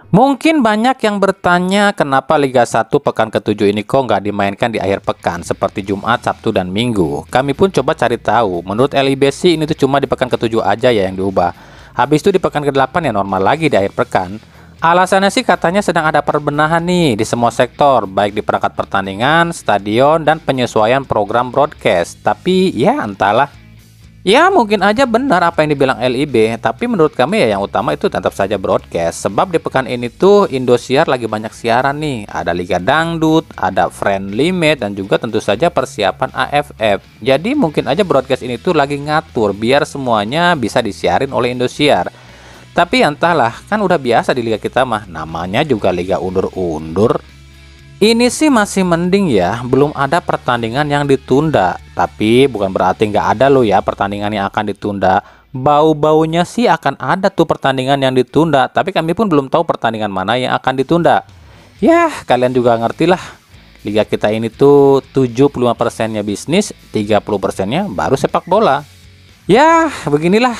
Mungkin banyak yang bertanya kenapa Liga 1 pekan ke-7 ini kok nggak dimainkan di akhir pekan seperti Jumat, Sabtu, dan Minggu. Kami pun coba cari tahu. Menurut LIB sih ini tuh cuma di pekan ke-7 aja ya yang diubah. Habis itu di pekan ke-8 ya normal lagi di akhir pekan. Alasannya sih katanya sedang ada perbenahan nih di semua sektor, baik di perangkat pertandingan, stadion, dan penyesuaian program broadcast. Tapi ya entahlah. Ya mungkin aja benar apa yang dibilang LIB, tapi menurut kami ya yang utama itu tetap saja broadcast. Sebab di pekan ini tuh Indosiar lagi banyak siaran nih. Ada Liga Dangdut, ada Friendly Match, dan juga tentu saja persiapan AFF. Jadi mungkin aja broadcast ini tuh lagi ngatur biar semuanya bisa disiarin oleh Indosiar. Tapi entahlah, kan udah biasa di liga kita mah, namanya juga liga undur-undur. Ini sih masih mending ya, belum ada pertandingan yang ditunda. Tapi bukan berarti nggak ada loh ya pertandingan yang akan ditunda. Bau-baunya sih akan ada tuh pertandingan yang ditunda. Tapi kami pun belum tahu pertandingan mana yang akan ditunda. Ya, kalian juga ngerti lah. Liga kita ini tuh 75%-nya bisnis, 30%-nya baru sepak bola. Ya, beginilah.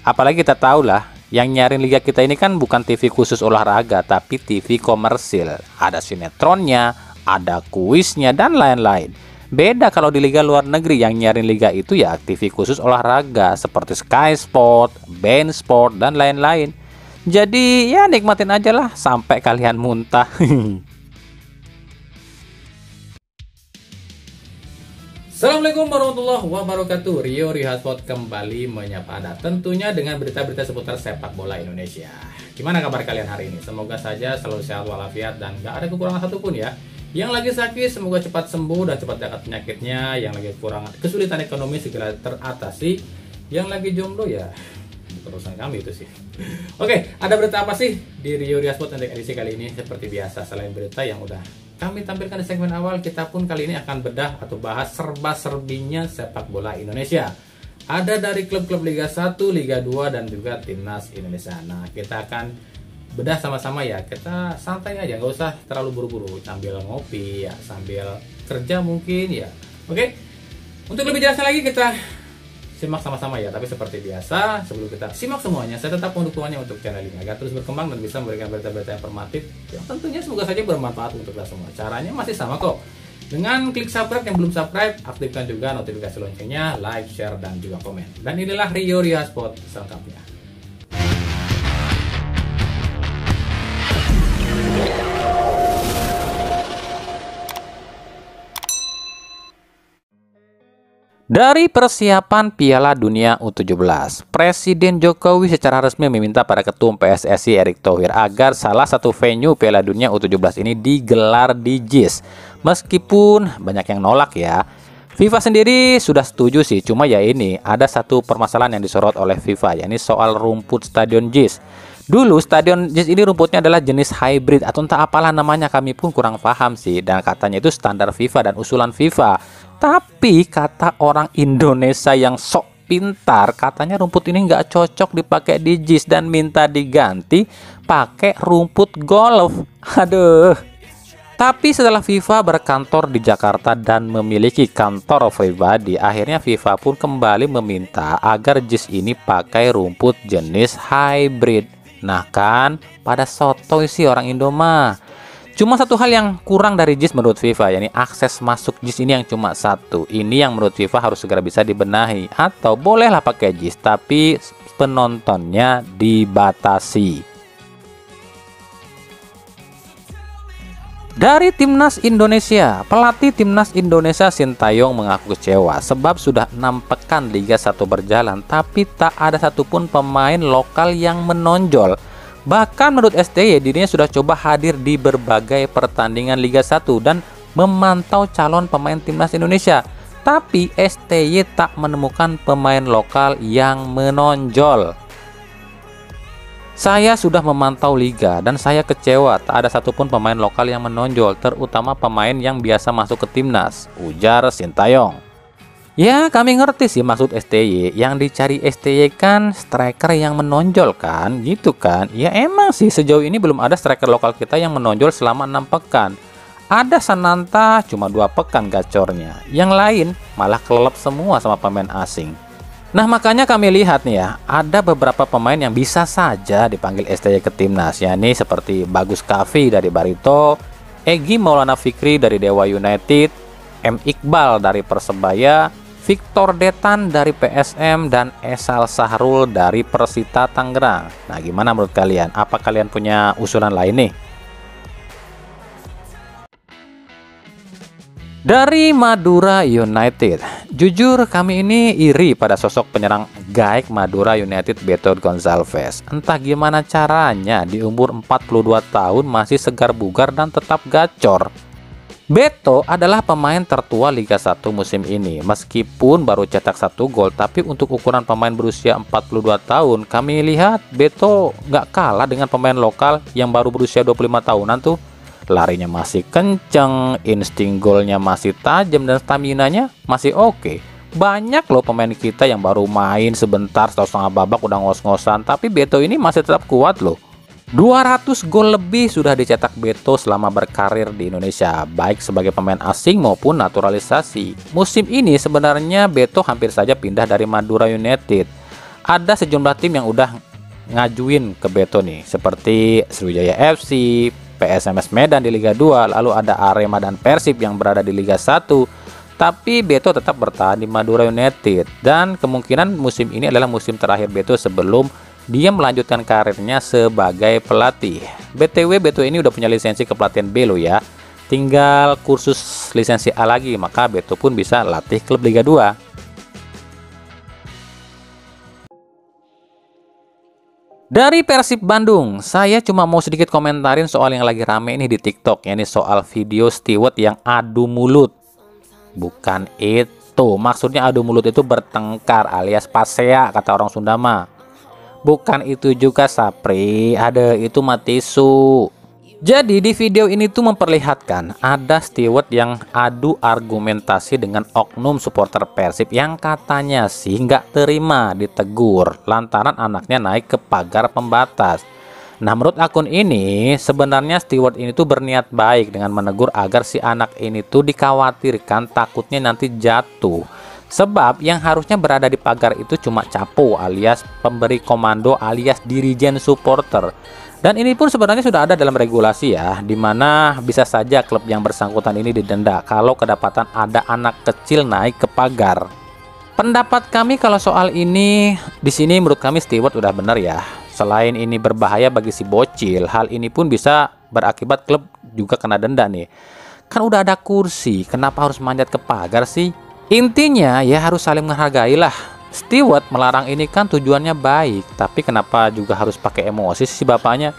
Apalagi kita tahu lah. Yang nyarin liga kita ini kan bukan TV khusus olahraga, tapi TV komersil. Ada sinetronnya, ada kuisnya, dan lain-lain. Beda kalau di liga luar negeri yang nyarin liga itu ya TV khusus olahraga seperti Sky Sport, beIN Sport, dan lain-lain. Jadi ya nikmatin aja lah sampai kalian muntah. Assalamualaikum warahmatullahi wabarakatuh. Rio Rihasport kembali menyapa Anda, tentunya dengan berita-berita seputar sepak bola Indonesia. Gimana kabar kalian hari ini? Semoga saja selalu sehat walafiat dan gak ada kekurangan satupun ya. Yang lagi sakit semoga cepat sembuh dan cepat angkat penyakitnya. Yang lagi kurang kesulitan ekonomi segera teratasi. Yang lagi jomblo ya urusan kami itu sih. Oke, ada berita apa sih di Rio Rihasport untuk edisi kali ini? Seperti biasa, selain berita yang udah kami tampilkan di segmen awal, kita pun kali ini akan bedah atau bahas serba-serbinya sepak bola Indonesia. Ada dari klub-klub Liga 1, Liga 2, dan juga Timnas Indonesia. Nah, kita akan bedah sama-sama ya. Kita santai aja, nggak usah terlalu buru-buru. Sambil ngopi ya, sambil kerja mungkin ya. Oke, untuk lebih jelasnya lagi kita simak sama-sama ya. Tapi seperti biasa, sebelum kita simak semuanya, saya tetap mohon dukungannya untuk channel ini agar terus berkembang dan bisa memberikan berita-berita yang informatif yang tentunya semoga saja bermanfaat untuk kita semua. Caranya masih sama kok, dengan klik subscribe yang belum subscribe, aktifkan juga notifikasi loncengnya, like, share, dan juga komen. Dan inilah Rio Rihasport selengkapnya. Dari persiapan Piala Dunia U17, Presiden Jokowi secara resmi meminta para ketum PSSI Erick Thohir agar salah satu venue Piala Dunia U17 ini digelar di JIS. Meskipun banyak yang nolak ya. FIFA sendiri sudah setuju sih, cuma ya ini ada satu permasalahan yang disorot oleh FIFA, yakni soal rumput stadion JIS. Dulu stadion JIS ini rumputnya adalah jenis hybrid atau entah apalah namanya, kami pun kurang paham sih, dan katanya itu standar FIFA dan usulan FIFA. Tapi kata orang Indonesia yang sok pintar, katanya rumput ini nggak cocok dipakai di JIS dan minta diganti pakai rumput golf. Aduh. Tapi setelah FIFA berkantor di Jakarta dan memiliki kantor pribadi, akhirnya FIFA pun kembali meminta agar JIS ini pakai rumput jenis hybrid. Nah kan, pada sotoy sih orang Indo mah. Cuma satu hal yang kurang dari JIS menurut FIFA, yakni akses masuk JIS ini yang cuma satu. Ini yang menurut FIFA harus segera bisa dibenahi. Atau bolehlah pakai JIS, tapi penontonnya dibatasi. Dari Timnas Indonesia, pelatih Timnas Indonesia Sintayong mengaku kecewa sebab sudah 6 pekan Liga 1 berjalan, tapi tak ada satupun pemain lokal yang menonjol. Bahkan menurut STY, dirinya sudah coba hadir di berbagai pertandingan Liga 1 dan memantau calon pemain Timnas Indonesia. Tapi STY tak menemukan pemain lokal yang menonjol. Saya sudah memantau Liga dan saya kecewa tak ada satupun pemain lokal yang menonjol, terutama pemain yang biasa masuk ke Timnas, ujar Sintayong. Ya, kami ngerti sih maksud STY. Yang dicari STY kan striker yang menonjol kan, gitu kan. Ya emang sih sejauh ini belum ada striker lokal kita yang menonjol selama 6 pekan. Ada Sananta cuma 2 pekan gacornya. Yang lain malah kelelep semua sama pemain asing. Nah, makanya kami lihat nih ya, ada beberapa pemain yang bisa saja dipanggil STY ke timnas, yakni seperti Bagus Kavi dari Barito, Egy Maulana Fikri dari Dewa United, M. Iqbal dari Persebaya, Victor Detan dari PSM, dan Esal Sahrul dari Persita Tangerang. Nah, gimana menurut kalian? Apa kalian punya usulan lain nih? Dari Madura United, jujur kami ini iri pada sosok penyerang Gaek Madura United Beto Gonçalves. Entah gimana caranya di umur 42 tahun masih segar bugar dan tetap gacor. Beto adalah pemain tertua Liga 1 musim ini. Meskipun baru cetak 1 gol, tapi untuk ukuran pemain berusia 42 tahun, kami lihat Beto nggak kalah dengan pemain lokal yang baru berusia 25 tahunan tuh. Larinya masih kenceng, insting golnya masih tajam, dan staminanya masih oke. Banyak loh pemain kita yang baru main sebentar, setengah babak udah ngos-ngosan, tapi Beto ini masih tetap kuat loh. 200 gol lebih sudah dicetak Beto selama berkarir di Indonesia, baik sebagai pemain asing maupun naturalisasi. Musim ini sebenarnya Beto hampir saja pindah dari Madura United. Ada sejumlah tim yang udah ngajuin ke Beto nih, seperti Sriwijaya FC, PSMS Medan di Liga 2, lalu ada Arema dan Persib yang berada di Liga 1. Tapi Beto tetap bertahan di Madura United, dan kemungkinan musim ini adalah musim terakhir Beto sebelum dia melanjutkan karirnya sebagai pelatih. BTW Beto ini udah punya lisensi kepelatihan B loh ya. Tinggal kursus lisensi A lagi, maka Beto pun bisa latih klub Liga 2. Dari Persib Bandung, saya cuma mau sedikit komentarin soal yang lagi rame ini di TikTok, yakni soal video steward yang adu mulut. Bukan itu, maksudnya adu mulut itu bertengkar alias pasea kata orang Sunda mah. Bukan itu juga Sapri, ada itu mah tisu. Jadi di video ini tuh memperlihatkan ada steward yang adu argumentasi dengan oknum supporter Persib yang katanya sih nggak terima ditegur lantaran anaknya naik ke pagar pembatas. Nah, menurut akun ini sebenarnya steward ini tuh berniat baik dengan menegur agar si anak ini tuh dikhawatirkan takutnya nanti jatuh. Sebab yang harusnya berada di pagar itu cuma capo alias pemberi komando alias dirijen supporter. Dan ini pun sebenarnya sudah ada dalam regulasi ya, dimana bisa saja klub yang bersangkutan ini didenda kalau kedapatan ada anak kecil naik ke pagar. Pendapat kami kalau soal ini, di sini menurut kami steward udah benar ya. Selain ini berbahaya bagi si bocil, hal ini pun bisa berakibat klub juga kena denda nih. Kan udah ada kursi, kenapa harus manjat ke pagar sih? Intinya ya harus saling menghargai lah. Steward melarang ini kan tujuannya baik, tapi kenapa juga harus pakai emosi si bapaknya?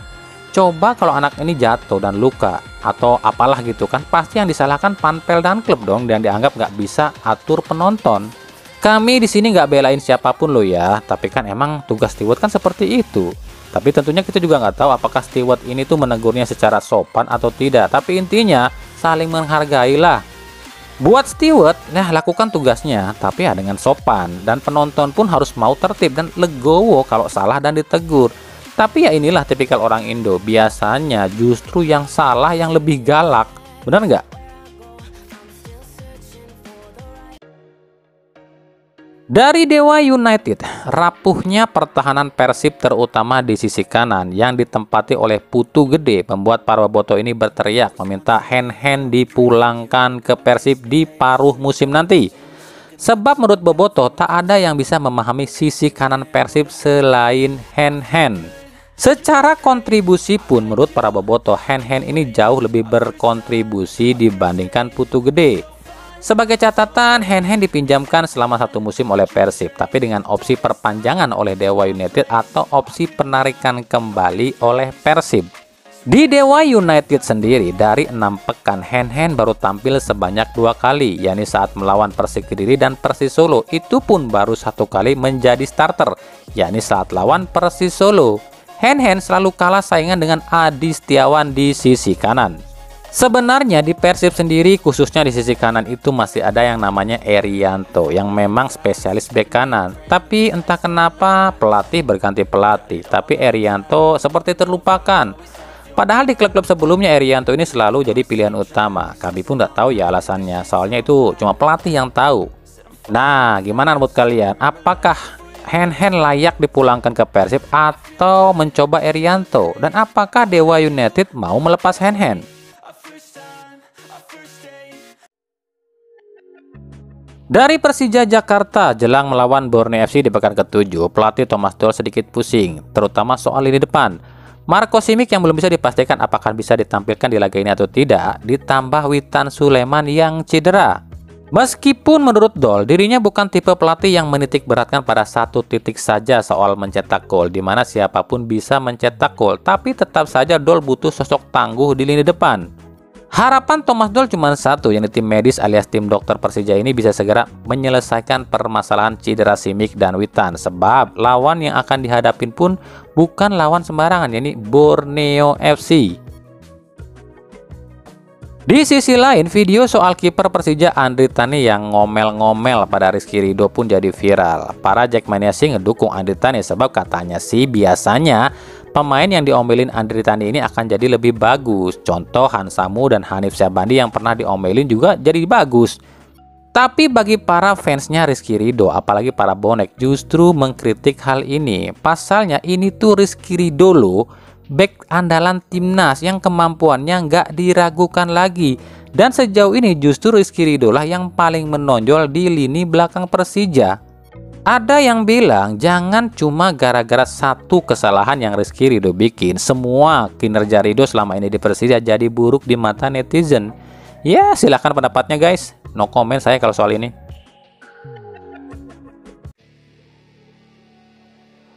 Coba kalau anak ini jatuh dan luka atau apalah gitu kan, pasti yang disalahkan panpel dan klub dong, dan dianggap nggak bisa atur penonton. Kami di sini nggak belain siapapun loh ya, tapi kan emang tugas steward kan seperti itu. Tapi tentunya kita juga nggak tahu apakah steward ini tuh menegurnya secara sopan atau tidak. Tapi intinya saling menghargai lah. Buat steward, nah lakukan tugasnya, tapi ya dengan sopan. Dan penonton pun harus mau tertib dan legowo kalau salah dan ditegur. Tapi ya inilah tipikal orang Indo, biasanya justru yang salah yang lebih galak. Benar nggak? Dari Dewa United, rapuhnya pertahanan Persib terutama di sisi kanan yang ditempati oleh Putu Gede membuat para bobotoh ini berteriak meminta Hen-Hen dipulangkan ke Persib di paruh musim nanti. Sebab menurut bobotoh tak ada yang bisa memahami sisi kanan Persib selain Hen-Hen. Secara kontribusi pun menurut para bobotoh, Hen-Hen ini jauh lebih berkontribusi dibandingkan Putu Gede. Sebagai catatan, Hen-Hen dipinjamkan selama 1 musim oleh Persib, tapi dengan opsi perpanjangan oleh Dewa United atau opsi penarikan kembali oleh Persib. Di Dewa United sendiri, dari 6 pekan, Hen-Hen baru tampil sebanyak 2 kali, yakni saat melawan Persik Kediri dan Persis Solo. Itu pun baru 1 kali menjadi starter, yakni saat lawan Persis Solo. Hen-Hen selalu kalah saingan dengan Adi Setiawan di sisi kanan. Sebenarnya di Persib sendiri khususnya di sisi kanan itu masih ada yang namanya Erianto yang memang spesialis bek kanan. Tapi entah kenapa pelatih berganti pelatih, tapi Erianto seperti terlupakan. Padahal di klub-klub sebelumnya Erianto ini selalu jadi pilihan utama. Kami pun nggak tahu ya alasannya, soalnya itu cuma pelatih yang tahu. Nah, gimana menurut kalian? Apakah Hen layak dipulangkan ke Persib atau mencoba Erianto? Dan apakah Dewa United mau melepas Hen? Dari Persija Jakarta jelang melawan Borneo FC di pekan ke-7, pelatih Thomas Doll sedikit pusing, terutama soal lini depan. Marco Simic yang belum bisa dipastikan apakah bisa ditampilkan di laga ini atau tidak, ditambah Witan Sulaiman yang cedera. Meskipun menurut Doll, dirinya bukan tipe pelatih yang menitik beratkan pada satu titik saja soal mencetak gol, di mana siapapun bisa mencetak gol, tapi tetap saja Doll butuh sosok tangguh di lini depan. Harapan Thomas Doll cuma satu, yang di tim medis alias tim dokter Persija ini bisa segera menyelesaikan permasalahan cedera Simic dan Witan, sebab lawan yang akan dihadapin pun bukan lawan sembarangan, yakni Borneo FC. Di sisi lain, video soal kiper Persija Andri Tani yang ngomel-ngomel pada Rizky Ridho pun jadi viral. Para Jackmania sih ngedukung Andri Tani sebab katanya sih biasanya pemain yang diomelin Andri Tani ini akan jadi lebih bagus. Contoh Hansamu dan Hanif Syahbandi yang pernah diomelin juga jadi bagus. Tapi bagi para fansnya Rizky Ridho, apalagi para bonek, justru mengkritik hal ini. Pasalnya ini tuh Rizky Ridho loh, bek andalan timnas yang kemampuannya nggak diragukan lagi. Dan sejauh ini justru Rizky Ridho lah yang paling menonjol di lini belakang Persija. Ada yang bilang jangan cuma gara-gara satu kesalahan yang Rizky Ridho bikin, semua kinerja Ridho selama ini di Persija jadi buruk di mata netizen. Ya silahkan pendapatnya guys, no comment saya kalau soal ini.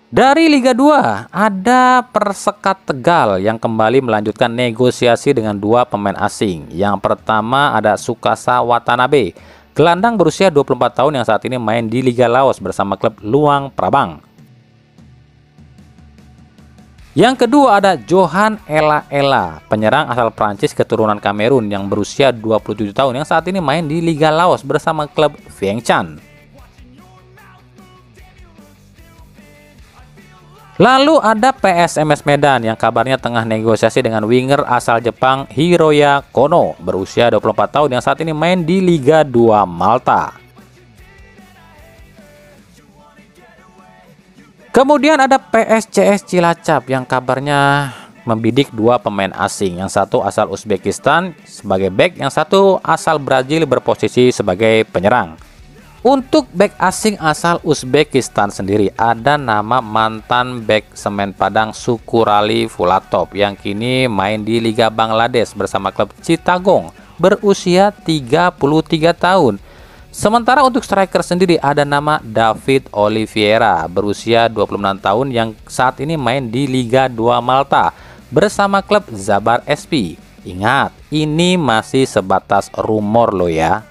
Dari Liga 2, ada Persekat Tegal yang kembali melanjutkan negosiasi dengan dua pemain asing. Yang pertama ada Tsukasa Watanabe, gelandang berusia 24 tahun yang saat ini main di Liga Laos bersama klub Luang Prabang. Yang kedua ada Johan Ela, penyerang asal Prancis keturunan Kamerun yang berusia 27 tahun yang saat ini main di Liga Laos bersama klub Vientiane. Lalu ada PSMS Medan yang kabarnya tengah negosiasi dengan winger asal Jepang Hiroya Kono berusia 24 tahun yang saat ini main di Liga 2 Malta. Kemudian ada PSCS Cilacap yang kabarnya membidik dua pemain asing, yang satu asal Uzbekistan sebagai bek, yang satu asal Brazil berposisi sebagai penyerang. Untuk bek asing asal Uzbekistan sendiri ada nama mantan bek Semen Padang Sukurali Fulatov yang kini main di Liga Bangladesh bersama klub Chittagong berusia 33 tahun. Sementara untuk striker sendiri ada nama David Oliveira berusia 26 tahun yang saat ini main di Liga 2 Malta bersama klub Zabar SP. Ingat, ini masih sebatas rumor loh ya.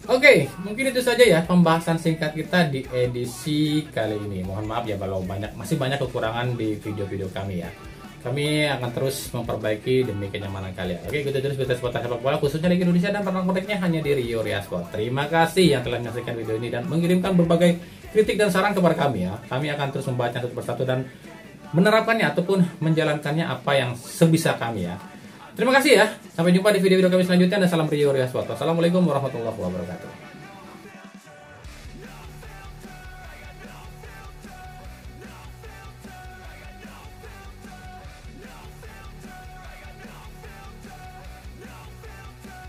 Oke, mungkin itu saja ya pembahasan singkat kita di edisi kali ini. Mohon maaf ya kalau masih banyak kekurangan di video-video kami ya. Kami akan terus memperbaiki demi kenyamanan kalian. Oke, ikuti terus berita seputar sepak bola khususnya Liga Indonesia dan pernak-perniknya hanya di Rio Riasport. Terima kasih yang telah menyaksikan video ini dan mengirimkan berbagai kritik dan saran kepada kami ya. Kami akan terus membaca satu persatu dan menerapkannya ataupun menjalankannya apa yang sebisa kami ya. Terima kasih ya. Sampai jumpa di video-video kami selanjutnya dan salam Rio Riasport. Assalamualaikum warahmatullahi wabarakatuh.